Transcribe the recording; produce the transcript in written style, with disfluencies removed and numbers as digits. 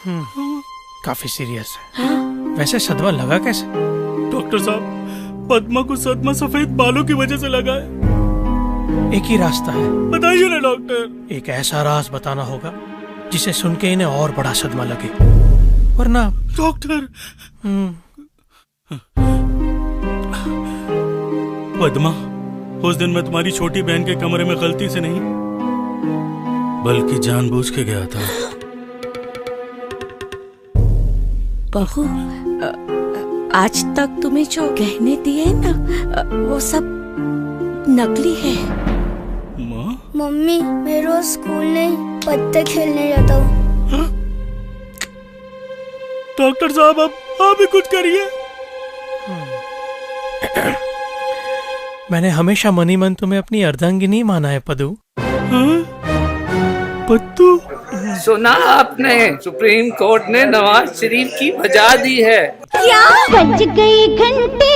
काफी सीरियस है। वैसे सदमा लगा कैसे? डॉक्टर साहब, पद्मा को सदमा सफेद बालों की वजह से लगा है। एक ही रास्ता है। बताइए ना डॉक्टर। एक ऐसा राज बताना होगा जिसे सुन के इन्हें और बड़ा सदमा लगे, वरना डॉक्टर। पद्मा, उस दिन मैं तुम्हारी छोटी बहन के कमरे में गलती से नहीं बल्कि जानबूझ के गया था। बहू, आज तक तुम्हें जो गहने दिए ना, वो सब नकली है। माँ? मम्मी, मैं रोज स्कूल नहीं पत्ते खेलने जाता हूँ। डॉक्टर साहब, अब आप भी कुछ करिए। मैंने हमेशा मनी मन तुम्हें अपनी अर्धांगिनी माना है पद्दू। पत्तू? सुना आपने, सुप्रीम कोर्ट ने नवाज शरीफ की बजा दी है। क्या बज गई घंटे